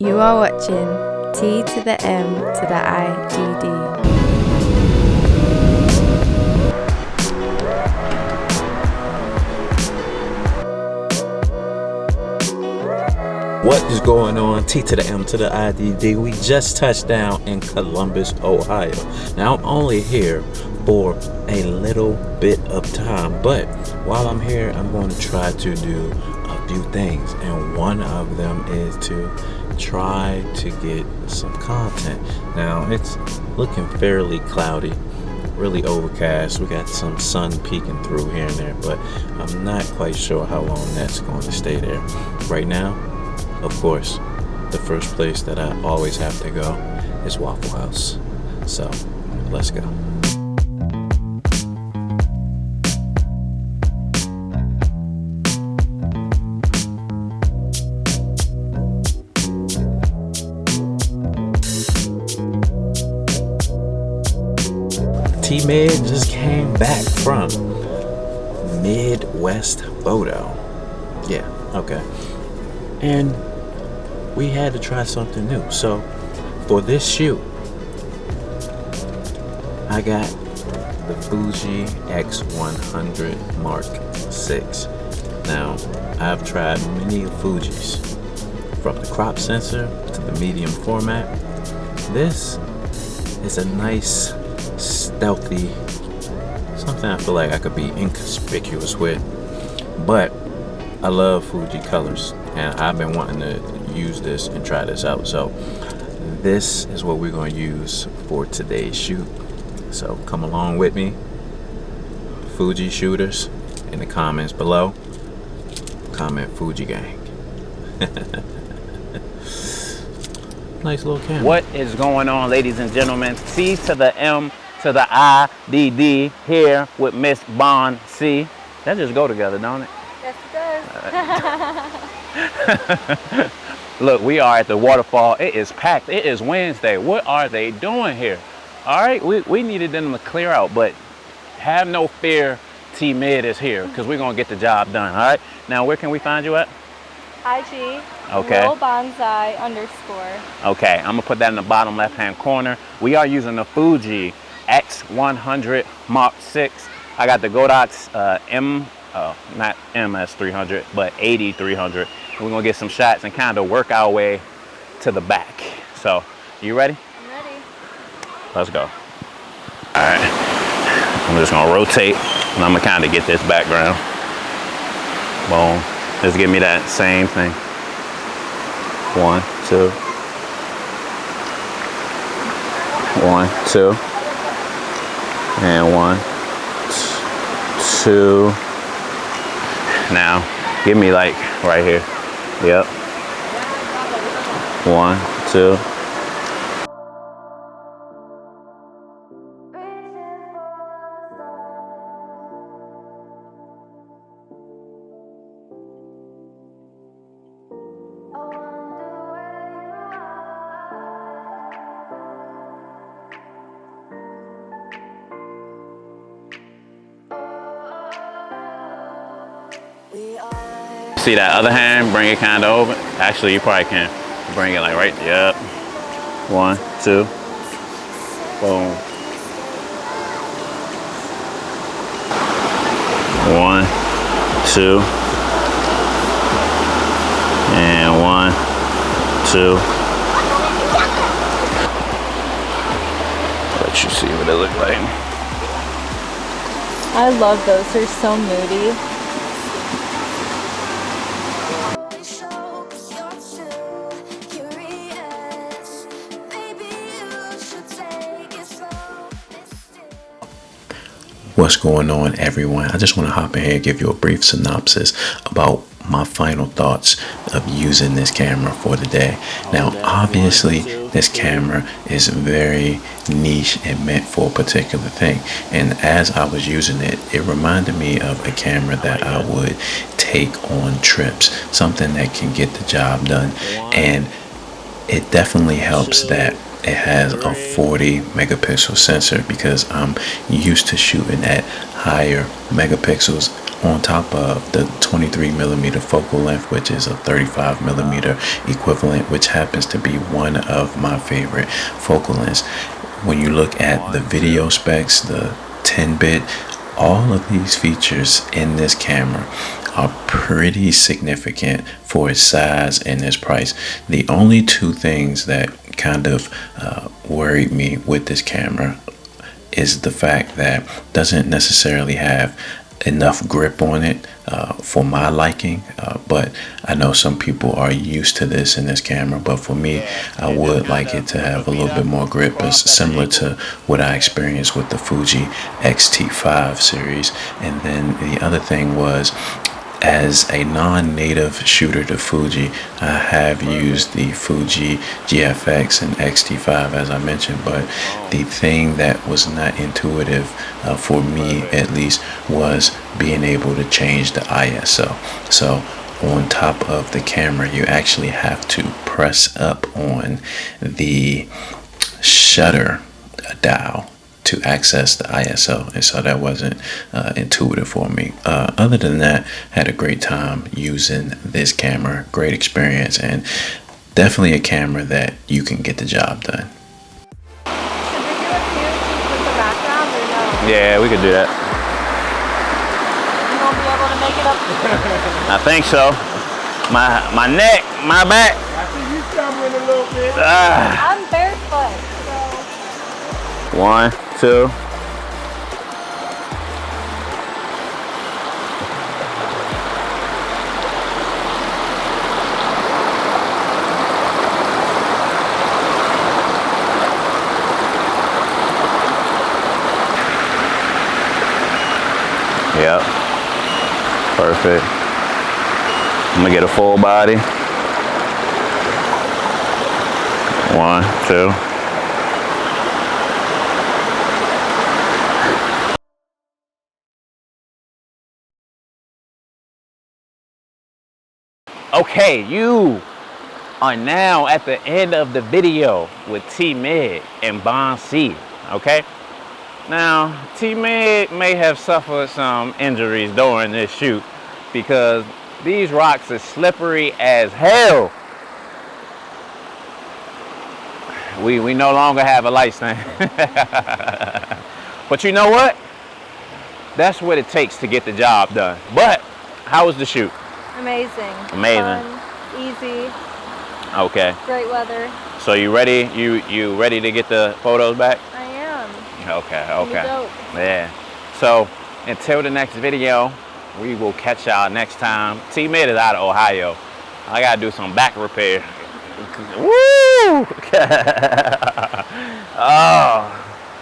You are watching T to the M to the IDD. What is going on? T to the M to the IDD. We just touched down in Columbus, Ohio. Now I'm only here for a little bit of time, but while I'm here, I'm going to try to do a few things, and one of them is to try to get some content. Now it's looking fairly cloudy, really overcast. We got some sun peeking through here and there, but I'm not quite sure how long that's going to stay there. Right now, of course, the first place that I always have to go is Waffle House. So let's go. T-Med just came back from Midwest Photo. Yeah, okay. And we had to try something new. So for this shoot, I got the Fuji X100 Mark VI. Now, I've tried many Fujis, from the crop sensor to the medium format. This is a nice, stealthy, something I feel like I could be inconspicuous with, but I love Fuji colors, and I've been wanting to use this and try this out. So this is what we're going to use for today's shoot. So come along with me, Fuji shooters, in the comments below. Comment Fuji gang. Nice little camera. What is going on, ladies and gentlemen? T to the M to the IDD here with Miss Bond C. That just go together, don't it? Yes, it does. Look, we are at the waterfall. It is packed. It is Wednesday. What are they doing here? All right, we needed them to clear out, but have no fear. T-Med is here because we're going to get the job done. All right. Now, where can we find you at? IG. Okay. _. Okay, I'm going to put that in the bottom left-hand corner. We are using the Fuji X100 Mark VI. I got the Godox not MS300, but 8300. We're gonna get some shots and kind of work our way to the back. So, you ready? I'm ready. Let's go. All right, I'm just gonna rotate, and I'm gonna kind of get this background. Boom. Just give me that same thing. 1, 2. 1, 2. And 1, 2. Now, give me like right here. Yep. 1, 2. See that other hand, bring it kind of over. Actually, you probably can bring it like right, yep. 1, 2, boom. 1, 2, and 1, 2. Let you see what they look like. I love those. They're so moody. What's going on, everyone? I just want to hop in here and give you a brief synopsis about my final thoughts of using this camera for the day. Now, obviously, this camera is very niche and meant for a particular thing. And as I was using it, it reminded me of a camera that I would take on trips, something that can get the job done. And it definitely helps that it has a 40 megapixel sensor, because I'm used to shooting at higher megapixels on top of the 23mm focal length, which is a 35mm equivalent, which happens to be one of my favorite focal lengths. When you look at the video specs, the 10-bit, all of these features in this camera are pretty significant for its size and its price. The only two things that kind of worried me with this camera is the fact that it doesn't necessarily have enough grip on it for my liking, but I know some people are used to this in this camera, but for me, I would like it to have a little bit more grip. It's similar to what I experienced with the Fuji X-T5 series. And then the other thing was, as a non-native shooter to Fuji, I have used the Fuji GFX and X-T5 as I mentioned, but the thing that was not intuitive for me at least was being able to change the ISO. So on top of the camera, you actually have to press up on the shutter dial to access the ISO, and so that wasn't intuitive for me. Other than that, had a great time using this camera. Great experience, and definitely a camera that you can get the job done. Should we do a few with the background or no? Yeah, we could do that. You won't be able to make it up? I think so. My neck, my back. I see you stumbling a little bit. I'm barefoot, so. 1, 2. Yep. Perfect. I'm gonna get a full body. 1, 2. Okay, you are now at the end of the video with T-Med and Bond C, okay? Now, T-Med may have suffered some injuries during this shoot because these rocks are slippery as hell. We no longer have a light stand. But you know what? That's what it takes to get the job done. But how was the shoot? Amazing. Amazing. Fun, easy, Okay. great weather. So you ready? You ready to get the photos back? I am. Okay, It'll be okay. dope. Yeah. So until the next video, we will catch y'all next time. T-Med is out of Ohio. I gotta do some back repair. Woo! Oh.